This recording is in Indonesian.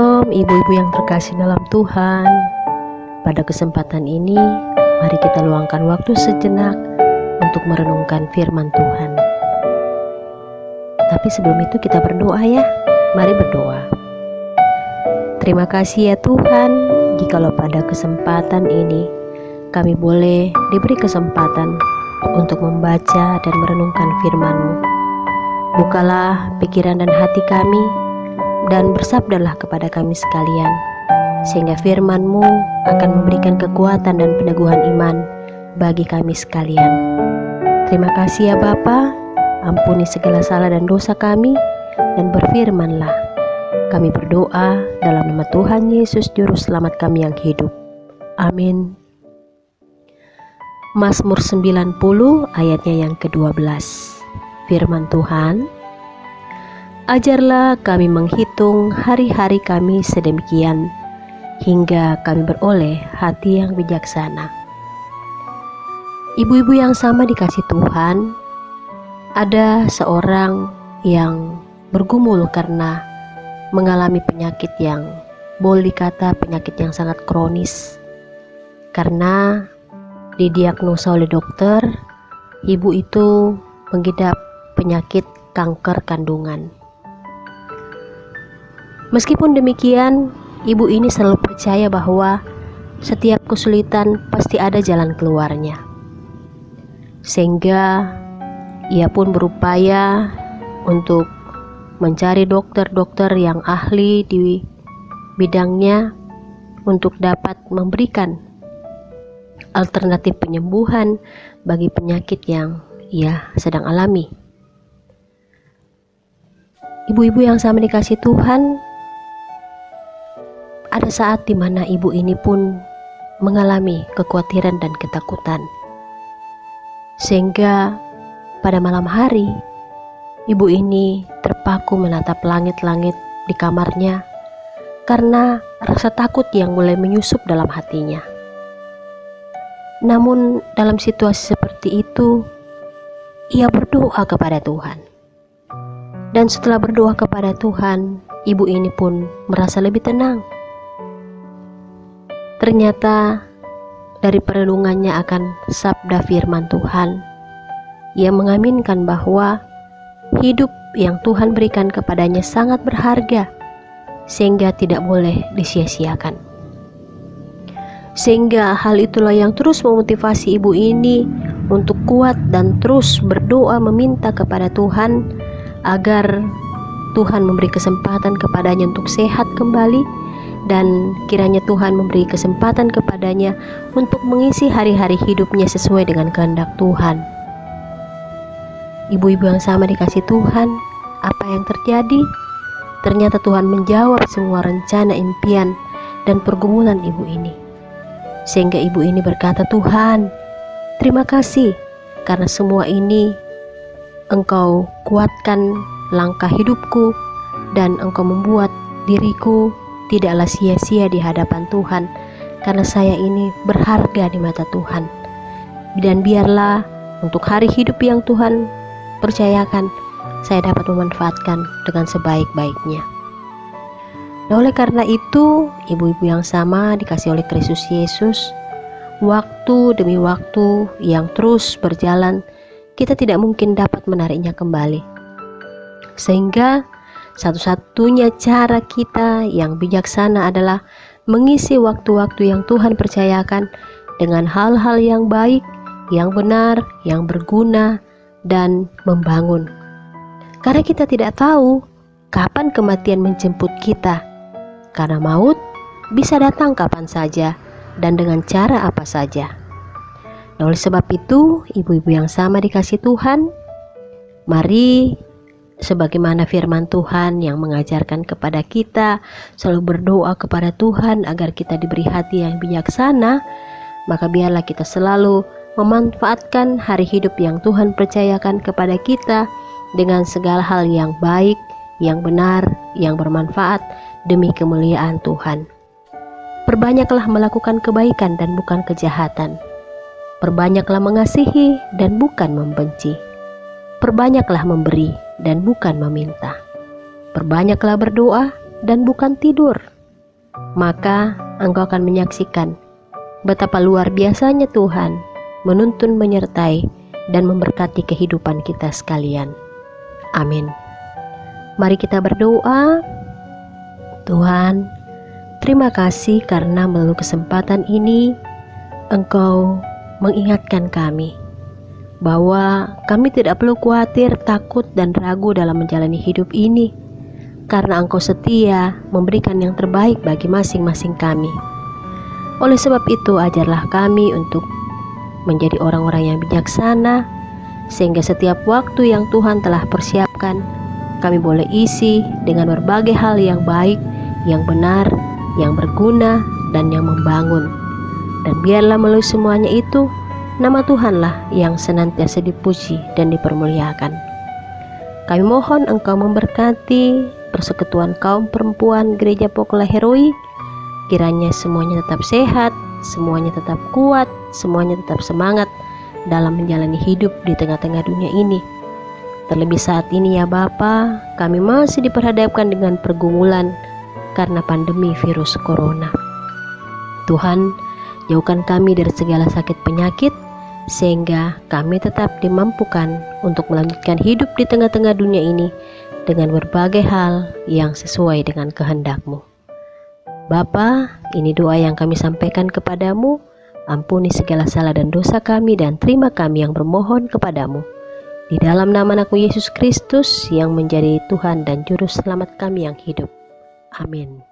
Shalom ibu-ibu yang terkasih dalam Tuhan. Pada kesempatan ini, mari kita luangkan waktu sejenak untuk merenungkan firman Tuhan. Tapi sebelum itu kita berdoa ya. Mari berdoa. Terima kasih ya Tuhan, jikalau pada kesempatan ini kami boleh diberi kesempatan untuk membaca dan merenungkan firman-Mu. Bukalah pikiran dan hati kami, dan bersabdalah kepada kami sekalian, sehingga firman-Mu akan memberikan kekuatan dan peneguhan iman bagi kami sekalian. Terima kasih ya Bapa, ampuni segala salah dan dosa kami, dan berfirmanlah. Kami berdoa dalam nama Tuhan Yesus Juru Selamat kami yang hidup. Amin. Mazmur 90 ayatnya yang ke-12. Firman Tuhan, ajarlah kami menghitung hari-hari kami sedemikian, hingga kami beroleh hati yang bijaksana. Ibu-ibu yang sama dikasih Tuhan, ada seorang yang bergumul karena mengalami penyakit yang boleh dikata penyakit yang sangat kronis. Karena didiagnosa oleh dokter, ibu itu mengidap penyakit kanker kandungan. Meskipun demikian, ibu ini selalu percaya bahwa setiap kesulitan pasti ada jalan keluarnya. Sehingga ia pun berupaya untuk mencari dokter-dokter yang ahli di bidangnya untuk dapat memberikan alternatif penyembuhan bagi penyakit yang ia sedang alami. Ibu-ibu yang sama dikasih Tuhan, ada saat di mana ibu ini pun mengalami kekhawatiran dan ketakutan. Sehingga pada malam hari, ibu ini terpaku menatap langit-langit di kamarnya karena rasa takut yang mulai menyusup dalam hatinya. Namun dalam situasi seperti itu, ia berdoa kepada Tuhan. Dan setelah berdoa kepada Tuhan, ibu ini pun merasa lebih tenang. Ternyata dari perenungannya akan sabda firman Tuhan, ia mengaminkan bahwa hidup yang Tuhan berikan kepadanya sangat berharga, sehingga tidak boleh disia-siakan. Sehingga hal itulah yang terus memotivasi ibu ini untuk kuat dan terus berdoa meminta kepada Tuhan agar Tuhan memberi kesempatan kepadanya untuk sehat kembali, dan kiranya Tuhan memberi kesempatan kepadanya untuk mengisi hari-hari hidupnya sesuai dengan kehendak Tuhan. Ibu-ibu yang sama dikasih Tuhan, apa yang terjadi? Ternyata Tuhan menjawab semua rencana, impian, dan pergumulan ibu ini. Sehingga ibu ini berkata, Tuhan, terima kasih karena semua ini Engkau kuatkan langkah hidupku, dan Engkau membuat diriku tidaklah sia-sia di hadapan Tuhan, karena saya ini berharga di mata Tuhan. Dan biarlah untuk hari hidup yang Tuhan percayakan, saya dapat memanfaatkan dengan sebaik-baiknya. Nah, oleh karena itu, ibu-ibu yang sama dikasih oleh Kristus Yesus, waktu demi waktu yang terus berjalan, kita tidak mungkin dapat menariknya kembali. Sehingga satu-satunya cara kita yang bijaksana adalah mengisi waktu-waktu yang Tuhan percayakan dengan hal-hal yang baik, yang benar, yang berguna, dan membangun. Karena kita tidak tahu kapan kematian menjemput kita. Karena maut bisa datang kapan saja dan dengan cara apa saja. Nah, oleh sebab itu, ibu-ibu yang sama dikasih Tuhan, mari sebagaimana firman Tuhan yang mengajarkan kepada kita selalu berdoa kepada Tuhan agar kita diberi hati yang bijaksana, maka biarlah kita selalu memanfaatkan hari hidup yang Tuhan percayakan kepada kita dengan segala hal yang baik, yang benar, yang bermanfaat demi kemuliaan Tuhan. Perbanyaklah melakukan kebaikan dan bukan kejahatan. Perbanyaklah mengasihi dan bukan membenci. Perbanyaklah memberi dan bukan meminta. Perbanyaklah berdoa dan bukan tidur, maka engkau akan menyaksikan betapa luar biasanya Tuhan menuntun, menyertai, dan memberkati kehidupan kita sekalian. Amin. Mari kita berdoa. Tuhan, terima kasih karena melalui kesempatan ini Engkau mengingatkan kami bahwa kami tidak perlu khawatir, takut, dan ragu dalam menjalani hidup ini, karena Engkau setia memberikan yang terbaik bagi masing-masing kami. Oleh sebab itu, ajarlah kami untuk menjadi orang-orang yang bijaksana, sehingga setiap waktu yang Tuhan telah persiapkan, kami boleh isi dengan berbagai hal yang baik, yang benar, yang berguna, dan yang membangun. Dan biarlah melalui semuanya itu, nama Tuhanlah yang senantiasa dipuji dan dipermuliakan. Kami mohon Engkau memberkati persekutuan kaum perempuan Gereja Pokla Heroi. Kiranya semuanya tetap sehat, semuanya tetap kuat, semuanya tetap semangat dalam menjalani hidup di tengah-tengah dunia ini. Terlebih saat ini ya Bapa, kami masih diperhadapkan dengan pergumulan karena pandemi virus corona. Tuhan, jauhkan kami dari segala sakit penyakit, sehingga kami tetap dimampukan untuk melanjutkan hidup di tengah-tengah dunia ini dengan berbagai hal yang sesuai dengan kehendak-Mu. Bapa, ini doa yang kami sampaikan kepadamu. Ampuni segala salah dan dosa kami, dan terima kami yang bermohon kepadamu. Di dalam nama Anakmu Yesus Kristus yang menjadi Tuhan dan Juru Selamat kami yang hidup. Amin.